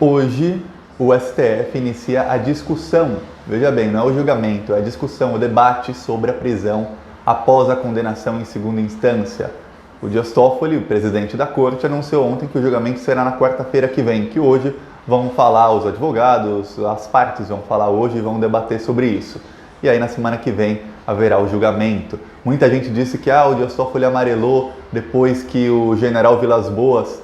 Hoje, o STF inicia a discussão, veja bem, não é o julgamento, é a discussão, o debate sobre a prisão após a condenação em segunda instância. O Dias Toffoli, o presidente da corte, anunciou ontem que o julgamento será na quarta-feira que vem, que hoje vão falar os advogados, as partes vão falar hoje e vão debater sobre isso. E aí na semana que vem haverá o julgamento. Muita gente disse que o Dias Toffoli amarelou depois que o general Vilas Boas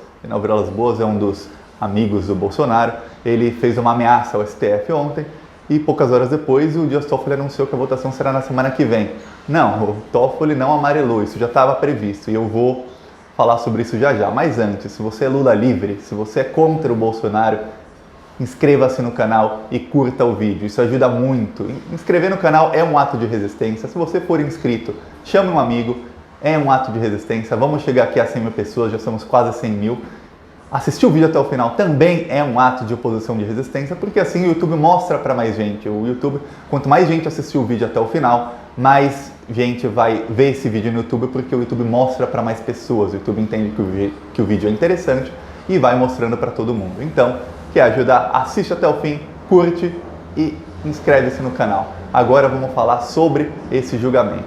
é um dos amigos do Bolsonaro, ele fez uma ameaça ao STF ontem e poucas horas depois o Dias Toffoli anunciou que a votação será na semana que vem. Não, o Toffoli não amarelou, isso já estava previsto e eu vou falar sobre isso já já. Mas antes, se você é Lula livre, se você é contra o Bolsonaro, inscreva-se no canal e curta o vídeo, isso ajuda muito. Inscrever no canal é um ato de resistência, se você for inscrito, chame um amigo, é um ato de resistência. Vamos chegar aqui a 100 mil pessoas, já somos quase 100 mil. Assistir o vídeo até o final também é um ato de oposição de resistência, porque assim o YouTube mostra para mais gente. O YouTube, quanto mais gente assistir o vídeo até o final, mais gente vai ver esse vídeo no YouTube, porque o YouTube mostra para mais pessoas. O YouTube entende que o vídeo é interessante e vai mostrando para todo mundo. Então, quer ajudar? Assiste até o fim, curte e inscreve-se no canal. Agora vamos falar sobre esse julgamento.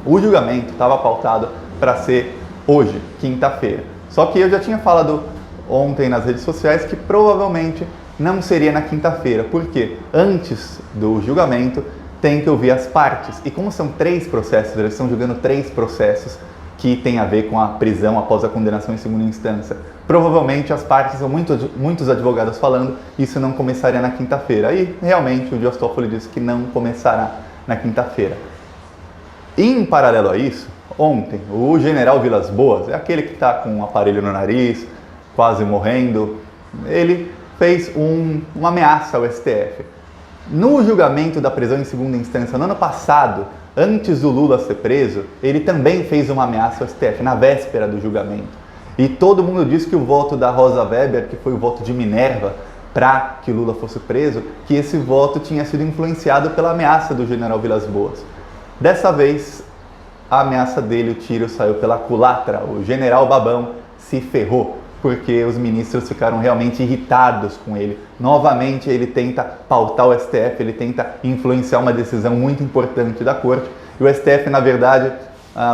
O julgamento estava pautado para ser hoje, quinta-feira. Só que eu já tinha falado ontem nas redes sociais que provavelmente não seria na quinta-feira, porque antes do julgamento tem que ouvir as partes. E como são 3 processos, eles estão julgando 3 processos que tem a ver com a prisão após a condenação em segunda instância. Provavelmente as partes, são muitos advogados falando, isso não começaria na quinta-feira. E realmente o Dias Toffoli disse que não começará na quinta-feira. Em paralelo a isso, ontem, o general Vilas Boas, é aquele que está com um aparelho no nariz, quase morrendo, ele fez uma ameaça ao STF. No julgamento da prisão em segunda instância, no ano passado, antes do Lula ser preso, ele também fez uma ameaça ao STF, na véspera do julgamento. E todo mundo disse que o voto da Rosa Weber, que foi o voto de Minerva, para que Lula fosse preso, que esse voto tinha sido influenciado pela ameaça do general Vilas Boas. Dessa vez, a ameaça dele, o tiro saiu pela culatra, o general Babão se ferrou, porque os ministros ficaram realmente irritados com ele. Novamente ele tenta pautar o STF, ele tenta influenciar uma decisão muito importante da corte. E o STF, na verdade,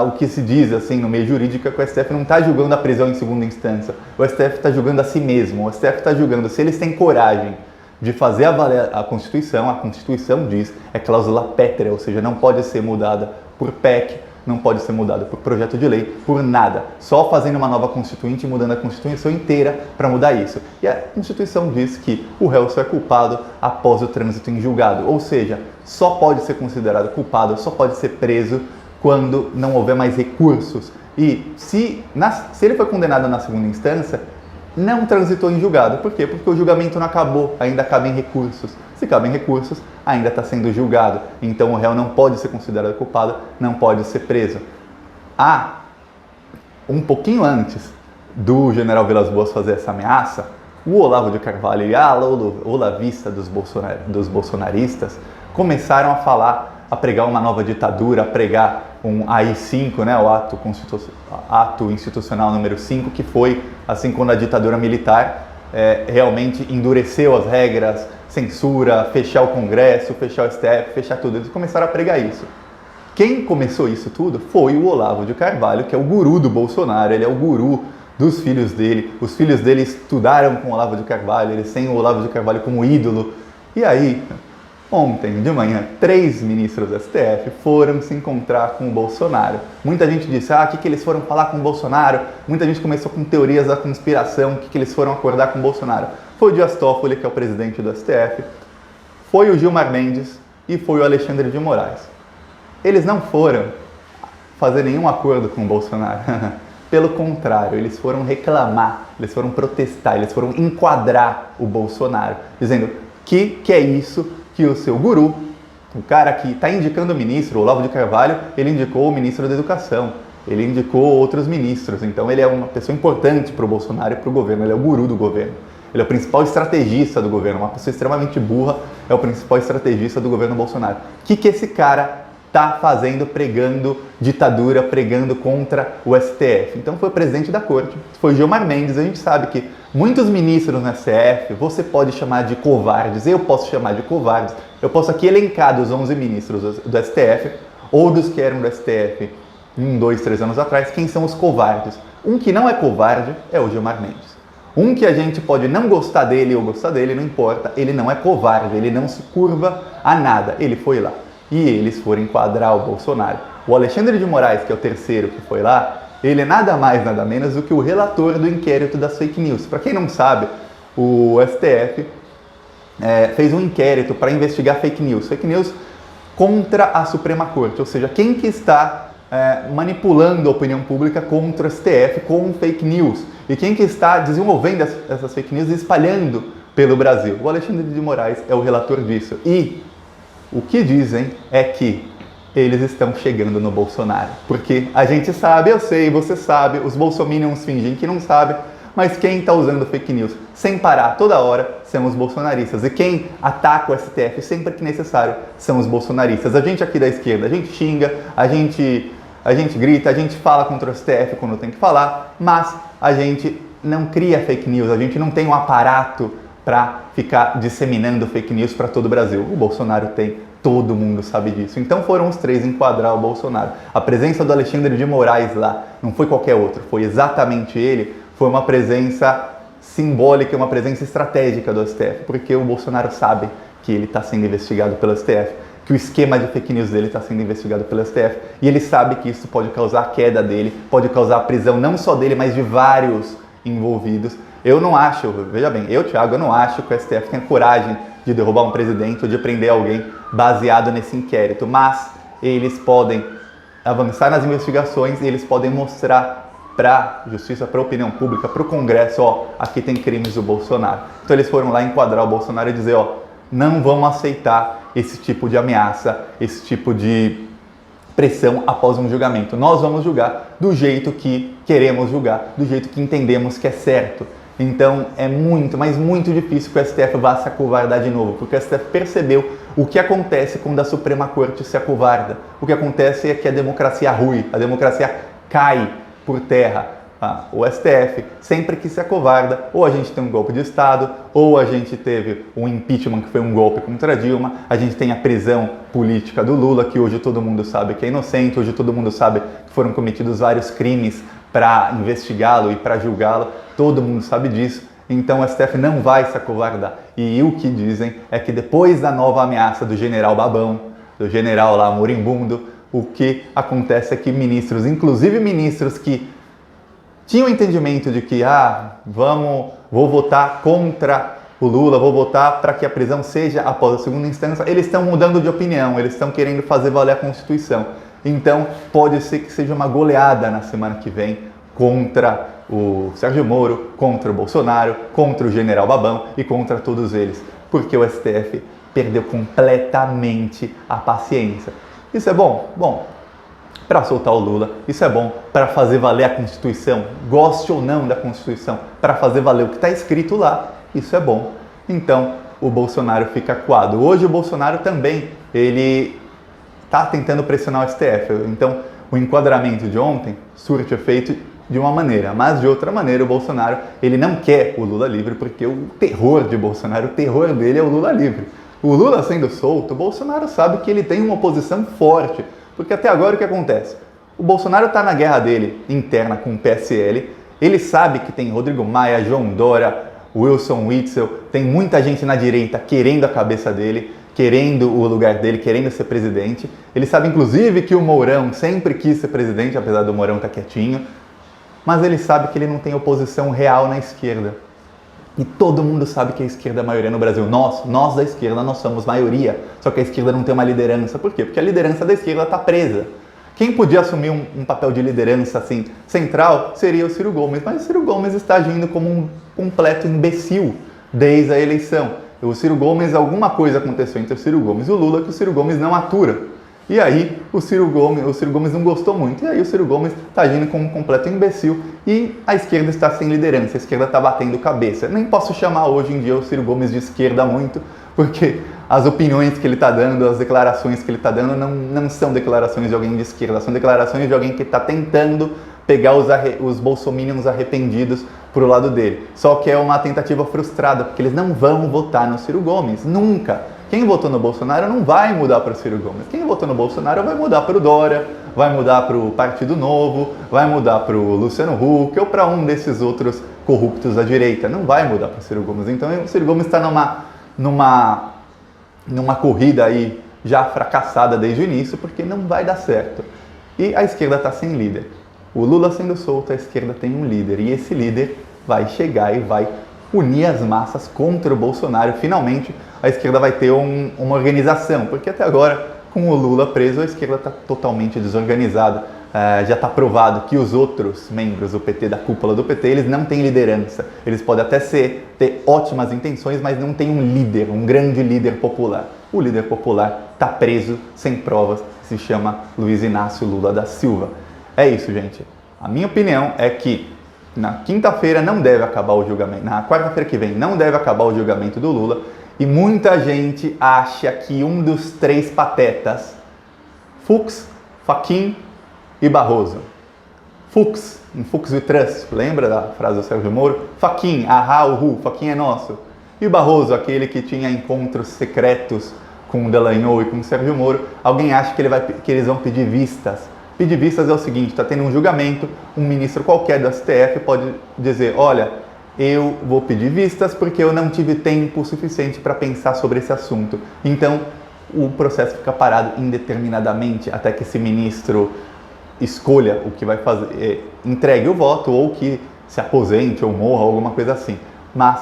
o que se diz assim no meio jurídico é que o STF não está julgando a prisão em segunda instância, o STF está julgando a si mesmo, o STF está julgando se eles têm coragem de fazer a Constituição diz, é cláusula pétrea, ou seja, não pode ser mudada por PEC, não pode ser mudada por projeto de lei, por nada. Só fazendo uma nova Constituinte e mudando a Constituição inteira para mudar isso. E a Constituição diz que o réu só é culpado após o trânsito em julgado, ou seja, só pode ser considerado culpado, só pode ser preso quando não houver mais recursos. E se ele foi condenado na segunda instância, não transitou em julgado. Por quê? Porque o julgamento não acabou, ainda cabem recursos. Se cabem recursos, ainda está sendo julgado. Então o réu não pode ser considerado culpado, não pode ser preso. Um pouquinho antes do general Vilas Boas fazer essa ameaça, o Olavo de Carvalho e a olavista dos bolsonaristas começaram a falar, a pregar uma nova ditadura, a pregar um AI-5, né, o ato institucional número 5, que foi assim quando a ditadura militar realmente endureceu as regras, censura, fechar o Congresso, fechar o STF, fechar tudo. Eles começaram a pregar isso. Quem começou isso tudo foi o Olavo de Carvalho, que é o guru do Bolsonaro, ele é o guru dos filhos dele. Os filhos dele estudaram com o Olavo de Carvalho, eles têm o Olavo de Carvalho como ídolo. E aí, ontem de manhã, 3 ministros do STF foram se encontrar com o Bolsonaro. Muita gente disse, o que eles foram falar com o Bolsonaro? Muita gente começou com teorias da conspiração, o que eles foram acordar com o Bolsonaro. Foi o Dias Toffoli, que é o presidente do STF, foi o Gilmar Mendes e foi o Alexandre de Moraes. Eles não foram fazer nenhum acordo com o Bolsonaro. Pelo contrário, eles foram reclamar, eles foram protestar, eles foram enquadrar o Bolsonaro, dizendo que é isso que o seu guru, o cara que está indicando o ministro, o Olavo de Carvalho, ele indicou o ministro da Educação, ele indicou outros ministros, então ele é uma pessoa importante para o Bolsonaro e para o governo, ele é o guru do governo. Ele é o principal estrategista do governo, uma pessoa extremamente burra, é o principal estrategista do governo Bolsonaro. O que esse cara está fazendo, pregando ditadura, pregando contra o STF. Então foi o presidente da corte, foi Gilmar Mendes. A gente sabe que muitos ministros no STF, você pode chamar de covardes, eu posso chamar de covardes, eu posso aqui elencar dos 11 ministros do STF, ou dos que eram do STF 1, 2, 3 anos atrás, quem são os covardes. Um que não é covarde é o Gilmar Mendes. Um que a gente pode não gostar dele ou gostar dele, não importa, ele não é covarde, ele não se curva a nada, ele foi lá. E eles foram enquadrar o Bolsonaro. O Alexandre de Moraes, que é o terceiro que foi lá, ele é nada mais, nada menos do que o relator do inquérito das fake news. Para quem não sabe, o STF fez um inquérito para investigar fake news contra a Suprema Corte, ou seja, quem que está manipulando a opinião pública contra o STF com fake news e quem que está desenvolvendo essas fake news e espalhando pelo Brasil. O Alexandre de Moraes é o relator disso. E o que dizem é que eles estão chegando no Bolsonaro. Porque a gente sabe, eu sei, você sabe, os bolsominions fingem que não sabem, mas quem está usando fake news sem parar toda hora são os bolsonaristas. E quem ataca o STF sempre que necessário são os bolsonaristas. A gente aqui da esquerda, a gente xinga, a gente grita, a gente fala contra o STF quando tem que falar, mas a gente não cria fake news, a gente não tem um aparato para ficar disseminando fake news para todo o Brasil. O Bolsonaro tem, todo mundo sabe disso. Então foram os três enquadrar o Bolsonaro. A presença do Alexandre de Moraes lá não foi qualquer outro, foi exatamente ele, foi uma presença simbólica, uma presença estratégica do STF, porque o Bolsonaro sabe que ele está sendo investigado pelo STF, que o esquema de fake news dele está sendo investigado pelo STF, e ele sabe que isso pode causar a queda dele, pode causar a prisão não só dele, mas de vários envolvidos. Eu não acho, veja bem, Thiago, eu não acho que o STF tenha coragem de derrubar um presidente ou de prender alguém baseado nesse inquérito, mas eles podem avançar nas investigações e eles podem mostrar para a justiça, para a opinião pública, para o Congresso, ó, aqui tem crimes do Bolsonaro. Então eles foram lá enquadrar o Bolsonaro e dizer, ó, não vamos aceitar esse tipo de ameaça, esse tipo de pressão após um julgamento. Nós vamos julgar do jeito que queremos julgar, do jeito que entendemos que é certo. Então é muito, mas muito difícil que o STF vá se acovardar de novo, porque o STF percebeu o que acontece quando a Suprema Corte se acovarda. O que acontece é que a democracia rui, a democracia cai por terra. O STF, sempre que se acovarda, ou a gente tem um golpe de Estado, ou a gente teve um impeachment que foi um golpe contra a Dilma, a gente tem a prisão política do Lula, que hoje todo mundo sabe que é inocente, hoje todo mundo sabe que foram cometidos vários crimes para investigá-lo e para julgá-lo, todo mundo sabe disso, então o STF não vai se acovardar. E o que dizem é que depois da nova ameaça do general Babão, do general lá moribundo, o que acontece é que ministros, inclusive ministros que tinham o entendimento de que, vou votar contra o Lula, vou votar para que a prisão seja após a segunda instância, eles estão mudando de opinião, eles estão querendo fazer valer a Constituição. Então, pode ser que seja uma goleada na semana que vem contra o Sérgio Moro, contra o Bolsonaro, contra o general Babão e contra todos eles, porque o STF perdeu completamente a paciência. Isso é bom? Bom, para soltar o Lula, isso é bom para fazer valer a Constituição, goste ou não da Constituição, para fazer valer o que está escrito lá, isso é bom. Então, o Bolsonaro fica acuado. Hoje o Bolsonaro também, ele está tentando pressionar o STF, então o enquadramento de ontem surte efeito de uma maneira, mas de outra maneira o Bolsonaro, ele não quer o Lula livre, porque o terror de Bolsonaro, o terror dele é o Lula livre. O Lula sendo solto, o Bolsonaro sabe que ele tem uma oposição forte, porque até agora o que acontece? O Bolsonaro está na guerra dele, interna com o PSL, ele sabe que tem Rodrigo Maia, João Dória, Wilson Witzel, tem muita gente na direita querendo a cabeça dele, querendo o lugar dele, querendo ser presidente. Ele sabe inclusive que o Mourão sempre quis ser presidente, apesar do Mourão estar quietinho, mas ele sabe que ele não tem oposição real na esquerda. E todo mundo sabe que a esquerda é a maioria no Brasil. Nós da esquerda, nós somos maioria. Só que a esquerda não tem uma liderança. Por quê? Porque a liderança da esquerda está presa. Quem podia assumir um papel de liderança assim, central seria o Ciro Gomes. Mas o Ciro Gomes está agindo como um completo imbecil desde a eleição. O Ciro Gomes, alguma coisa aconteceu entre o Ciro Gomes e o Lula que o Ciro Gomes não atura. E aí o Ciro Gomes não gostou muito, e aí o Ciro Gomes está agindo como um completo imbecil e a esquerda está sem liderança, a esquerda está batendo cabeça. Nem posso chamar hoje em dia o Ciro Gomes de esquerda muito, porque as opiniões que ele está dando, as declarações que ele está dando não são declarações de alguém de esquerda, são declarações de alguém que está tentando pegar os bolsominions arrependidos pro lado dele. Só que é uma tentativa frustrada, porque eles não vão votar no Ciro Gomes, nunca. Quem votou no Bolsonaro não vai mudar para o Ciro Gomes. Quem votou no Bolsonaro vai mudar para o Dória, vai mudar para o Partido Novo, vai mudar para o Luciano Huck ou para um desses outros corruptos da direita. Não vai mudar para o Ciro Gomes. Então o Ciro Gomes está numa corrida aí já fracassada desde o início, porque não vai dar certo. E a esquerda está sem líder. O Lula sendo solto, a esquerda tem um líder. E esse líder vai chegar e vai unir as massas contra o Bolsonaro. Finalmente, a esquerda vai ter uma organização, porque até agora, com o Lula preso, a esquerda está totalmente desorganizada. Já está provado que os outros membros do PT, da cúpula do PT, eles não têm liderança. Eles podem até ter ótimas intenções, mas não tem um líder, um grande líder popular. O líder popular está preso, sem provas, se chama Luiz Inácio Lula da Silva. É isso, gente. A minha opinião é que na quinta-feira não deve acabar o julgamento, na quarta-feira que vem não deve acabar o julgamento do Lula, e muita gente acha que um dos três patetas, Fux, Fachin e Barroso. Fux, em Fux We Trust, lembra da frase do Sérgio Moro? Fachin, ahá, uhu, Fachin é nosso. E Barroso, aquele que tinha encontros secretos com o Dallagnol e com o Sérgio Moro, alguém acha que eles vão pedir vistas. Pedir vistas é o seguinte, está tendo um julgamento, um ministro qualquer do STF pode dizer, olha, eu vou pedir vistas porque eu não tive tempo suficiente para pensar sobre esse assunto. Então, o processo fica parado indeterminadamente até que esse ministro escolha o que vai fazer, entregue o voto ou que se aposente ou morra, alguma coisa assim. Mas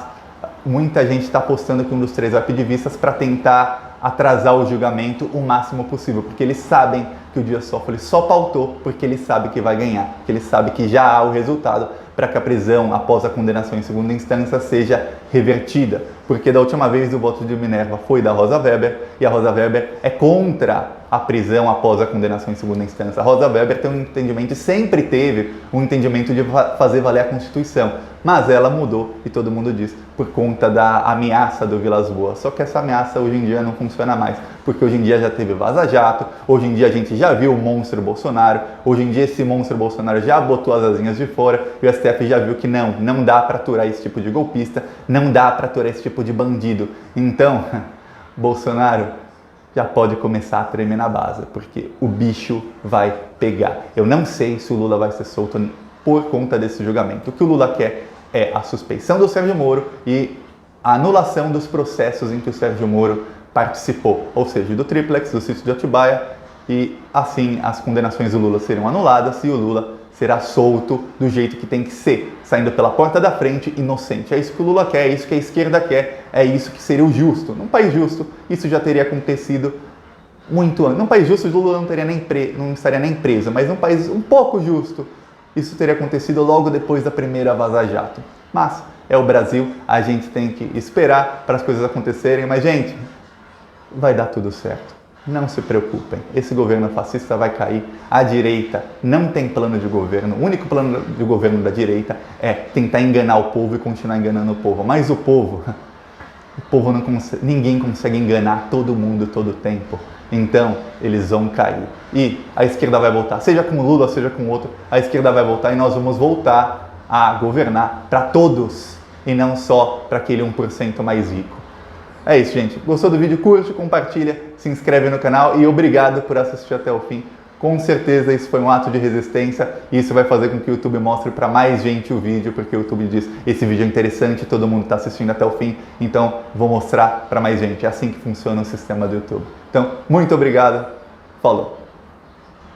muita gente está apostando que um dos três vai pedir vistas para tentar atrasar o julgamento o máximo possível, porque eles sabem que o Dias Toffoli só pautou porque ele sabe que vai ganhar, que ele sabe que já há o resultado para que a prisão após a condenação em segunda instância seja revertida, porque da última vez o voto de Minerva foi da Rosa Weber e a Rosa Weber é contra a prisão após a condenação em segunda instância. A Rosa Weber tem um entendimento, sempre teve um entendimento de fazer valer a Constituição, mas ela mudou e todo mundo diz por conta da ameaça do Vilas Boas. Só que essa ameaça hoje em dia não funciona mais, porque hoje em dia já teve Vaza Jato, hoje em dia a gente já viu o monstro Bolsonaro, hoje em dia esse monstro Bolsonaro já botou as asinhas de fora e o STF já viu que não dá para aturar esse tipo de golpista, não dá para aturar esse tipo de bandido. Então, Bolsonaro já pode começar a tremer na base, porque o bicho vai pegar. Eu não sei se o Lula vai ser solto por conta desse julgamento. O que o Lula quer é a suspeição do Sérgio Moro e a anulação dos processos em que o Sérgio Moro participou, ou seja, do triplex, do sítio de Atibaia, e assim as condenações do Lula serão anuladas e o Lula será solto do jeito que tem que ser, saindo pela porta da frente, inocente. É isso que o Lula quer, é isso que a esquerda quer, é isso que seria o justo. Num país justo, isso já teria acontecido muito antes. Num país justo, o Lula não estaria nem preso, mas num país um pouco justo, isso teria acontecido logo depois da primeira Vaza Jato. Mas é o Brasil, a gente tem que esperar para as coisas acontecerem, mas gente, vai dar tudo certo. Não se preocupem, esse governo fascista vai cair, a direita não tem plano de governo, o único plano de governo da direita é tentar enganar o povo e continuar enganando o povo, mas o povo não consegue, ninguém consegue enganar todo mundo todo o tempo, então eles vão cair e a esquerda vai voltar, seja com o Lula, seja com outro, a esquerda vai voltar e nós vamos voltar a governar para todos e não só para aquele 1% mais rico. É isso, gente. Gostou do vídeo? Curte, compartilha, se inscreve no canal e obrigado por assistir até o fim. Com certeza isso foi um ato de resistência e isso vai fazer com que o YouTube mostre para mais gente o vídeo, porque o YouTube diz, esse vídeo é interessante, todo mundo está assistindo até o fim, então vou mostrar para mais gente. É assim que funciona o sistema do YouTube. Então, muito obrigado. Falou!